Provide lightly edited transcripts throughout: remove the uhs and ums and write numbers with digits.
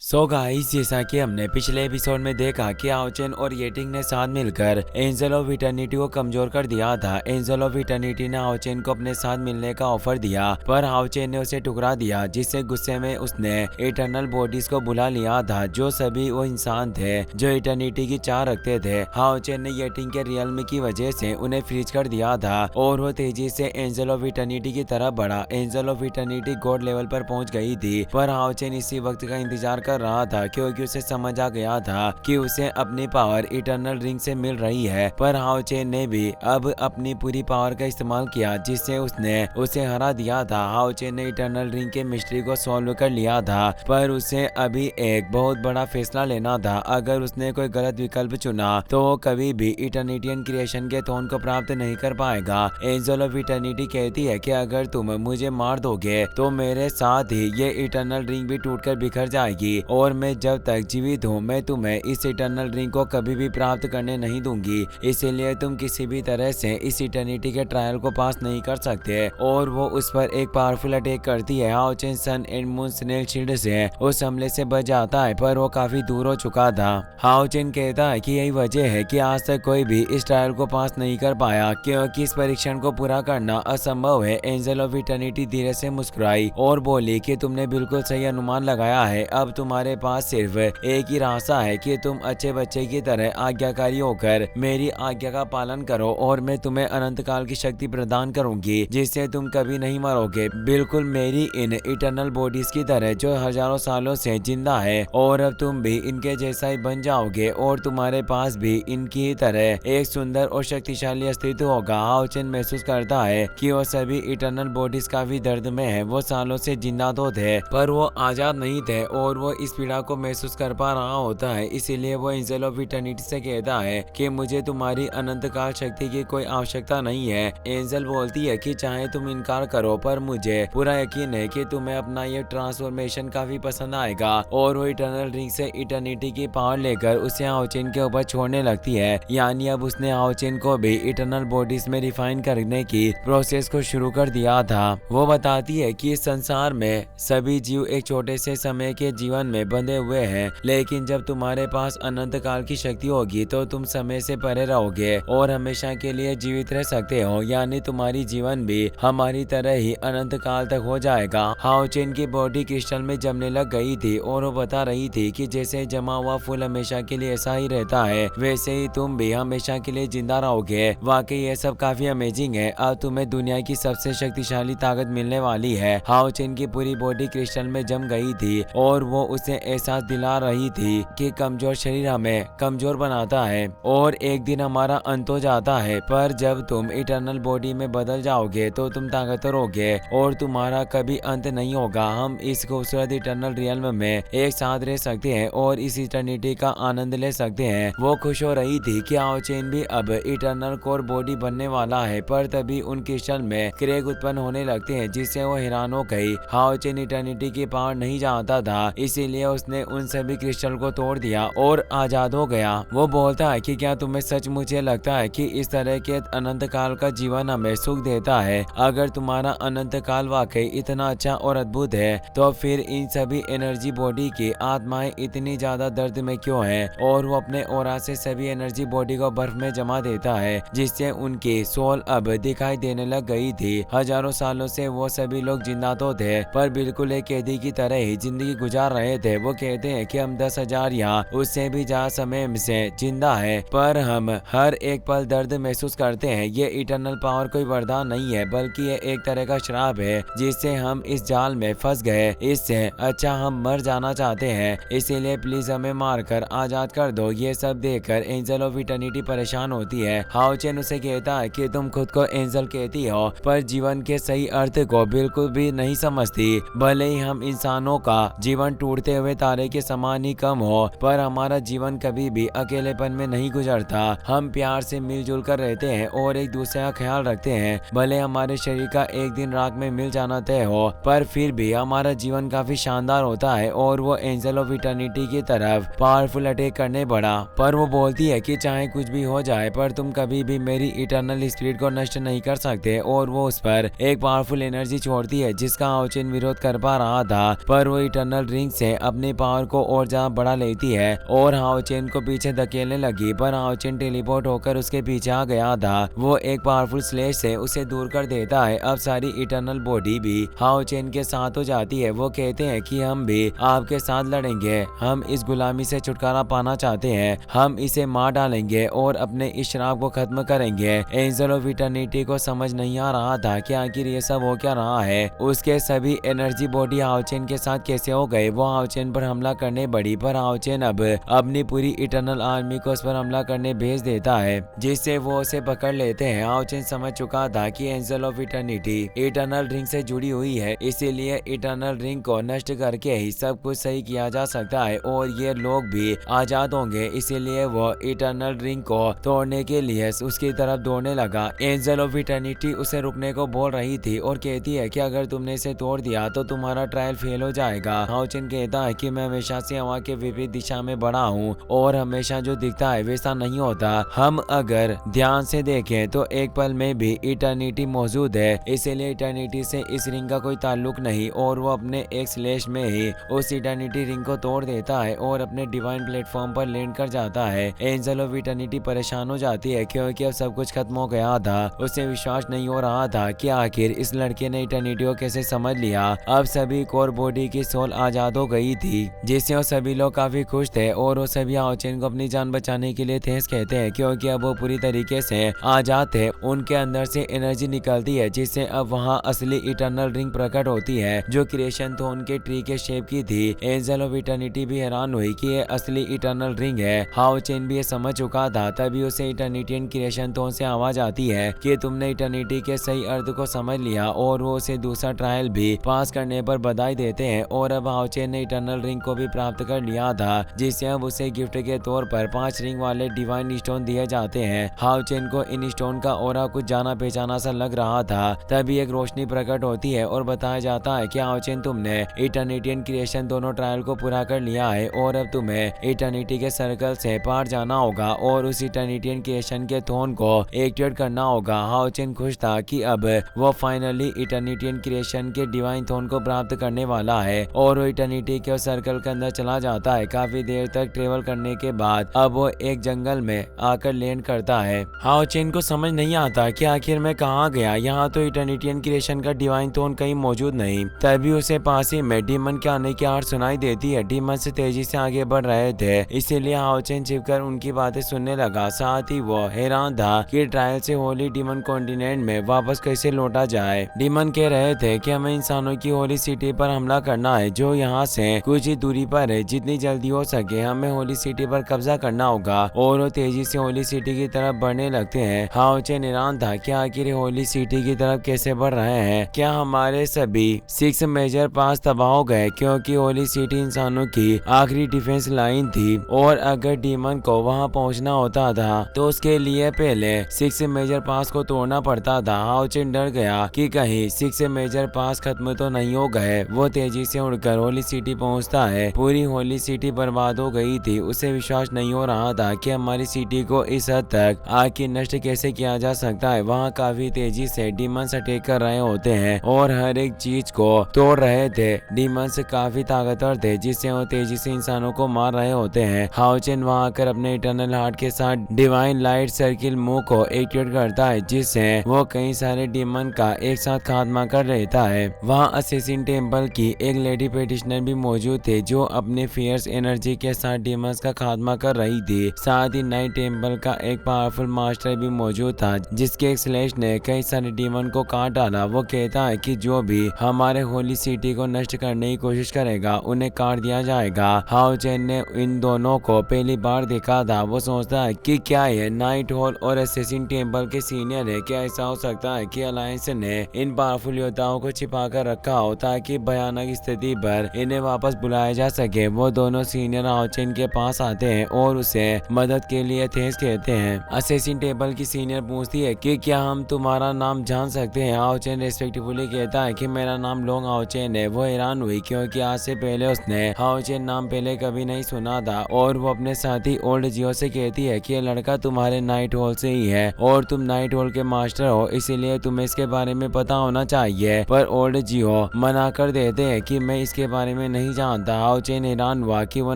So guys, जैसा कि हमने पिछले एपिसोड में देखा कि हाओचेन और येटिंग ने साथ मिलकर एंजल ऑफ इटर्निटी को कमजोर कर दिया था। एंजल ऑफ इटर्निटी ने हाओचेन को अपने साथ मिलने का ऑफर दिया, पर हाओचेन ने उसे ठुकरा दिया, जिससे गुस्से में उसने इटर्नल बॉडीज को बुला लिया था, जो सभी वो इंसान थे जो इटर्निटी की चाह रखते थे। हाओचेन ने येटिंग के रियल्म की वजह से उन्हें फ्रीज कर दिया था और वो तेजी से एंजल ऑफ इटर्निटी की तरफ बढ़ा। Angel of eternity God level पर पहुंच गई थी, पर हाओचेन इसी वक्त का इंतजार कर रहा था, क्योंकि उसे समझ आ गया था कि उसे अपनी पावर इटर्नल रिंग से मिल रही है। पर हाओचेन ने भी अब अपनी पूरी पावर का इस्तेमाल किया, जिससे उसने उसे हरा दिया था। हाओचेन ने इटर्नल रिंग के मिस्ट्री को सॉल्व कर लिया था, पर उसे अभी एक बहुत बड़ा फैसला लेना था। अगर उसने कोई गलत विकल्प चुना तो वो कभी भी इटर्निटियन क्रिएशन के थ्रोन को प्राप्त नहीं कर पाएगा। एंजल ऑफ इटर्निटी कहती है कि अगर तुम मुझे मार दोगे तो मेरे साथ ही ये इटर्नल रिंग भी टूटकर बिखर जाएगी, और मैं जब तक जीवित हूँ मैं तुम्हें इस इटर्नल रिंग को कभी भी प्राप्त करने नहीं दूंगी। इसीलिए तुम किसी भी तरह से इस इटर्निटी के ट्रायल को पास नहीं कर सकते। और वो उस पर एक पावरफुल अटैक करती है। हाओचेन सन एंड मून स्नेल शील्ड से उस हमले से बच जाता है, पर वो काफी दूर हो चुका था। हाओचेन कहता है कि यही वजह है कि आज तक कोई भी इस ट्रायल को पास नहीं कर पाया, क्योंकि इस परीक्षण को पूरा करना असंभव है। एंजल ऑफ इटर्निटी धीरे से मुस्कुराई और बोली कि तुमने बिल्कुल सही अनुमान लगाया है। अब तुम्हारे पास सिर्फ एक ही रास्ता है कि तुम अच्छे बच्चे की तरह आज्ञाकारी होकर मेरी आज्ञा का पालन करो, और मैं तुम्हें अनंत काल की शक्ति प्रदान करूंगी, जिससे तुम कभी नहीं मरोगे, बिल्कुल मेरी इन इटर्नल बॉडीज की तरह जो हजारों सालों से जिंदा है। और अब तुम भी इनके जैसा ही बन जाओगे, और तुम्हारे पास भी इनकी तरह एक सुंदर और शक्तिशाली अस्तित्व होगा। हाओचेन महसूस करता है कि वो सभी इटर्नल बॉडीज काफी दर्द में है। वो सालों से जिंदा तो थे, पर वो आजाद नहीं थे, और वो इस पीड़ा को महसूस कर पा रहा होता है। इसीलिए वो एंजल ऑफ इटर्निटी से कहता है कि मुझे तुम्हारी अनंत काल शक्ति की कोई आवश्यकता नहीं है। एंजल बोलती है कि चाहे तुम इनकार करो, पर मुझे पूरा यकीन है कि तुम्हें अपना ये ट्रांसफॉर्मेशन काफी पसंद आएगा। और वो इटर्नल रिंग से इटर्निटी की पावर लेकर उसे हाओचेन के ऊपर छोड़ने लगती है। यानी अब उसने हाओचेन को भी इटर्नल बॉडीज में रिफाइन करने की प्रोसेस को शुरू कर दिया था। वो बताती है कि इस संसार में सभी जीव एक छोटे से समय के जीवन में बंधे हुए हैं, लेकिन जब तुम्हारे पास अनंत काल की शक्ति होगी तो तुम समय से परे रहोगे और हमेशा के लिए जीवित रह सकते हो। यानी तुम्हारी जीवन भी हमारी तरह ही अनंत काल तक हो जाएगा। हाओचेन की बॉडी क्रिस्टल में जमने लग गई थी, और वो बता रही थी कि जैसे जमा हुआ फूल हमेशा के लिए ऐसा ही रहता है, वैसे ही तुम भी हमेशा के लिए जिंदा रहोगे। वाकई ये सब काफी अमेजिंग है। अब तुम्हें दुनिया की सबसे शक्तिशाली ताकत मिलने वाली है। हाओचेन की पूरी बॉडी क्रिस्टल में जम गई थी, और वो उसे एहसास दिला रही थी कि कमजोर शरीर हमें कमजोर बनाता है और एक दिन हमारा अंत हो जाता है। पर जब तुम इटर्नल बॉडी में बदल जाओगे तो तुम ताकतवर होगे और तुम्हारा कभी अंत नहीं होगा। हम इस खूबसूरत इटर्नल रियल्म में एक साथ रह सकते हैं और इस इटर्निटी का आनंद ले सकते हैं। वो खुश हो रही थी कि हाओचेन भी अब इटर्नल कोर बॉडी बनने वाला है, पर तभी उन क्रिस्टल में क्रैक उत्पन्न होने लगते हैं, जिससे वो हैरान हो गई। हाओचेन इटर्निटी की पावर नहीं जानता था, इसीलिए उसने उन सभी क्रिस्टल को तोड़ दिया और आजाद हो गया। वो बोलता है कि क्या तुम्हें सच मुझे लगता है कि इस तरह के अनंत काल का जीवन हमें सुख देता है? अगर तुम्हारा अनंत काल वाकई इतना अच्छा और अद्भुत है, तो फिर इन सभी एनर्जी बॉडी की आत्माएं इतनी ज्यादा दर्द में क्यों है? और वो अपने ऑरा से सभी एनर्जी बॉडी को बर्फ में जमा देता है, जिससे उनकी सोल अब दिखाई देने लग गई थी। हजारों सालों से वो सभी लोग जिंदा तो थे, पर बिल्कुल एक कैदी की तरह ही जिंदगी गुजार रहे थे। वो कहते हैं कि हम 10,000 या उससे भी ज्यादा समय से जिंदा है, पर हम हर एक पल दर्द महसूस करते हैं। ये इटर्नल पावर कोई वरदान नहीं है, बल्कि ये एक तरह का श्राप है, जिससे हम इस जाल में फंस गए। इससे अच्छा हम मर जाना चाहते हैं, इसीलिए प्लीज हमें मारकर आजाद कर दो। ये सब देखकर एंजल ऑफ इटर्निटी परेशान होती है। हाओचेन उसे कहता है कि तुम खुद को एंजल कहती हो, पर जीवन के सही अर्थ को बिल्कुल भी नहीं समझती। भले ही हम इंसानों का जीवन टूटते हुए तारे के समान ही कम हो, पर हमारा जीवन कभी भी अकेलेपन में नहीं गुजरता। हम प्यार से मिलजुल कर रहते हैं और एक दूसरे का ख्याल रखते हैं। भले हमारे शरीर का एक दिन राख में मिल जाना तय हो, पर फिर भी हमारा जीवन काफी शानदार होता है। और वो एंजल ऑफ इटर्निटी की तरफ पावरफुल अटैक करने बढ़ा, पर वो बोलती है कि चाहे कुछ भी हो जाए, पर तुम कभी भी मेरी इटर्नल स्पिरिट को नष्ट नहीं कर सकते। और वो उस पर एक पावरफुल एनर्जी छोड़ती है, जिसका हाओचेन विरोध कर पा रहा था, पर वो इटर्नल रिंग से से अपनी पावर को और ज्यादा बढ़ा लेती है और हाओ चेन को पीछे धकेलने लगी, पर हाओ चेन टेलीपोर्ट होकर उसके पीछे आ गया था। वो एक पावरफुल स्लेश से उसे दूर कर देता है। अब सारी इटर्नल बॉडी भी हाओ चेन के साथ हो जाती है। वो कहते हैं कि हम भी आपके साथ लड़ेंगे, हम इस गुलामी से छुटकारा पाना चाहते हैं, हम इसे मार डालेंगे और अपने इस शराब को खत्म करेंगे। एंजल ऑफ इटर्निटी को समझ नहीं आ रहा था कि आखिर ये सब हो क्या रहा है। उसके सभी एनर्जी बॉडी हाओ चेन के साथ कैसे हो गए। वो हाओ चेन पर हमला करने बढ़ी, पर हाओ चेन अब अपनी पूरी इटर्नल आर्मी को उस पर हमला करने भेज देता है, जिससे वो उसे पकड़ लेते हैं। हाओ चेन समझ चुका था कि angel of eternity eternal ring से जुड़ी हुई है, इसीलिए इटर्नल रिंग को नष्ट करके ही सब कुछ सही किया जा सकता है और ये लोग भी आजाद होंगे। इसीलिए वो इटर्नल रिंग को तोड़ने के लिए उसकी तरफ दौड़ने लगा। एंजल ऑफ इटर्निटी उसे रुकने को बोल रही थी और कहती है कि अगर तुमने इसे तोड़ दिया तो तुम्हारा ट्रायल फेल हो जाएगा। हाओ चेन कहता है कि मैं हमेशा से हवा के विपरीत दिशा में बढ़ा हूँ और हमेशा जो दिखता है वैसा नहीं होता। हम अगर ध्यान से देखें तो एक पल में भी इटर्निटी मौजूद है, इसीलिए इटर्निटी से इस रिंग का कोई ताल्लुक नहीं। और वो अपने एक स्लैश में ही उस इटर्निटी रिंग को तोड़ देता है और अपने डिवाइन प्लेटफॉर्म पर लैंड कर जाता है। एंजल ऑफ इटर्निटी परेशान हो जाती है क्योंकि अब सब कुछ खत्म हो गया था। उसे विश्वास नहीं हो रहा था कि आखिर इस लड़के ने इटर्निटी को कैसे समझ लिया। अब सभी कोर बॉडी की सोल आजाद हो गई थी, जिससे वो सभी लोग काफी खुश थे और वो सभी हाओ चेन को अपनी जान बचाने के लिए थैंक्स कहते हैं क्योंकि अब वो पूरी तरीके से आजाद थे। उनके अंदर से एनर्जी निकलती है, जिससे अब वहाँ असली इटर्नल रिंग प्रकट होती है जो क्रिएशन तो उनके ट्री के शेप की थी। एंजल ऑफ इटर्निटी भी हैरान हुई कि ये असली इटर्नल रिंग है। हाओ चेन भी ये समझ चुका था। तभी उसे इटर्निटियन क्रिएशन तो से आवाज आती है कि तुमने इटर्निटी के सही अर्थ को समझ लिया और वो उसे दूसरा ट्रायल भी पास करने पर बधाई देते हैं। और अब हाओ चेन ने इटर्नल रिंग को भी प्राप्त कर लिया था, जिससे अब उसे गिफ्ट के तौर पर 5 रिंग वाले डिवाइन स्टोन दिए जाते हैं। हाओ चेन को इन स्टोन का ऑरा कुछ जाना पहचाना सा लग रहा था। तभी एक रोशनी प्रकट होती है और बताया जाता है कि हाओ चेन तुमने इटर्निटियन क्रिएशन दोनों ट्रायल को पूरा कर लिया है और अब तुम्हें इटर्निटी के सर्कल से पार जाना होगा और उस इटर्निटियन क्रिएशन के थ्रोन को एक्टिवेट करना होगा। हाओ चेन खुश था कि अब वो फाइनली इटर्निटियन क्रिएशन के डिवाइन थ्रोन को प्राप्त करने वाला है और वो इटर्निटी के सर्कल के अंदर चला जाता है। काफी देर तक ट्रेवल करने के बाद अब वो एक जंगल में आकर लैंड करता है। हाओ चेन को समझ नहीं आता कि आखिर मैं कहाँ गया, यहाँ तो इटर्निटियन क्रिएशन का डिवाइन थ्रोन कहीं मौजूद नहीं। तभी उसे पास ही में डीमन के आने की आहट सुनाई देती है। डीमन से तेजी से आगे बढ़ रहे थे, इसीलिए हाओ चेन छिपकर उनकी बातें सुनने लगा। साथ ही वो हैरान था कि ट्रायल से होली डीमन कॉन्टिनेंट में वापस कैसे लौटा जाए। डीमन कह रहे थे कि हमें इंसानों की होली सिटी पर हमला करना है जो यहाँ से कुछ ही दूरी पर है। जितनी जल्दी हो सके हमें होली सिटी पर कब्जा करना होगा और वो तेजी से होली सिटी की तरफ बढ़ने लगते हैं। हाओ चेन हैरान था कि आखिर होली सिटी की तरफ कैसे बढ़ रहे हैं। क्या हमारे सभी 6 मेजर पास तबाह हो गए, क्योंकि होली सिटी इंसानों की आखिरी डिफेंस लाइन थी और अगर डीमन को वहां पहुंचना होता था तो उसके लिए पहले 6 मेजर पास को तोड़ना पड़ता था। हाओ चेन डर गया कि कहीं 6 मेजर पास खत्म तो नहीं हो गए। वो तेजी से उड़कर होली सिटी पहुंचता है। पूरी होली सिटी बर्बाद हो गई थी। उसे विश्वास नहीं हो रहा था कि हमारी सिटी को इस हद तक आके नष्ट कैसे किया जा सकता है। वहाँ काफी तेजी से डीमंस अटैक कर रहे होते हैं और हर एक चीज को तोड़ रहे थे। डीमंस काफी ताकतवर थे, जिससे वो तेजी से इंसानों को मार रहे होते हैं। हाओ चेन वहाँ आकर अपने इटर्नल हार्ट के साथ डिवाइन लाइट सर्किल मुंह को एक्टिवेट करता है, जिससे वो कई सारे डीमन का एक साथ खात्मा कर लेता है। वहाँ असेसिन टेम्पल की एक लेडी पेटिशनर भी मौजूद थे जो अपने फियर्स एनर्जी के साथ डीमंस का खात्मा कर रही थी। साथ ही नाइट टेम्पल का एक पावरफुल मास्टर भी मौजूद था, जिसके एक स्लेश ने कई सारे डीमन को काट डाला। वो कहता है कि जो भी हमारे होली सिटी को नष्ट करने की कोशिश करेगा उन्हें काट दिया जाएगा। हाओ चेन ने इन दोनों को पहली बार देखा था। वो सोचता है कि क्या ये नाइट हॉल और असेसिन टेम्पल के सीनियर है। क्या ऐसा हो सकता है कि अलायंस ने इन पावरफुल योद्धाओं को छिपा कर रखा हो ताकि भयानक स्थिति पर इन्हें वापस बुलाया जा सके। वो दोनों सीनियर हाओ चेन के पास आते हैं और उसे मदद के लिए थैंक्स कहते हैं। असेसिन टेम्पल की सीनियर पूछती है कि क्या हम तुम्हारा नाम जान सकते हैं। हाओ चेन रेस्पेक्टफुली कहता है कि मेरा नाम लोंग हाओ चेन है। वो हैरान हुई क्योंकि आज से पहले उसने हाओ चेन नाम पहले कभी नहीं सुना था और वो अपने साथी ओल्ड जियो से कहती है कि ये लड़का तुम्हारे नाइट हॉल से ही है और तुम नाइट हॉल के मास्टर हो, इसीलिए तुम्हें इसके बारे में पता होना चाहिए। पर ओल्ड जियो मना कर देते हैं कि मैं इसके बारे में नहीं जानता। हाओ चेन हैरान हुआ कि वो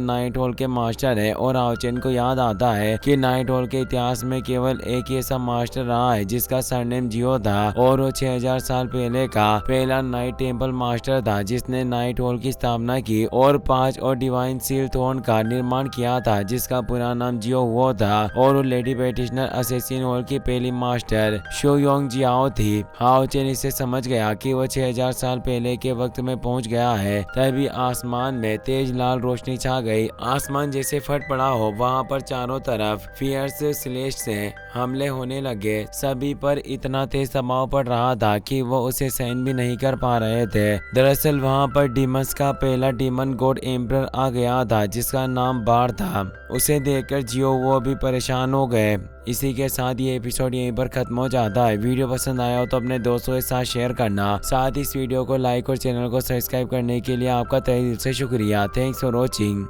नाइट हॉल के मास्टर है और हाओ चेन को याद आता है कि नाइट हॉल के इतिहास में केवल एक ही ऐसा मास्टर रहा है जिसका सरनेम जियो था और वो 6000 साल पहले का पहला नाइट टेम्पल मास्टर था जिसने नाइट हॉल की स्थापना की और 5 और डिवाइन सील थ्रोन का निर्माण किया था जिसका पूरा नाम जियो हुआ था और वो लेडी पेटिशनर असेसिन हॉल की पहली मास्टर शो योंग जियाओ थी। हाओ चेन इससे समझ गया कि वो 6000 साल पहले के वक्त में पहुंच गया है। तभी आसमान में तेज लाल रोशनी छा गई, आसमान जैसे फट पड़ा हो। वहां पर चारों तरफ फियर्स स्लेश से हमले होने लगे। सभी पर इतना तेज दबाव पड़ रहा था कि वो उसे सहन भी नहीं कर पा रहे थे। दरअसल वहां पर डीमंस का पहला डीमन गॉड एम्परर आ गया था जिसका नाम बार था। उसे देखकर जियो वो भी परेशान हो गए। इसी के साथ ये एपिसोड यहीं पर खत्म हो जाता है। वीडियो पसंद आया हो तो अपने दोस्तों के साथ शेयर करना, साथ ही इस वीडियो को लाइक और चैनल को सब्सक्राइब करने के लिए आपका तहे दिल से शुक्रिया। Thanks for watching.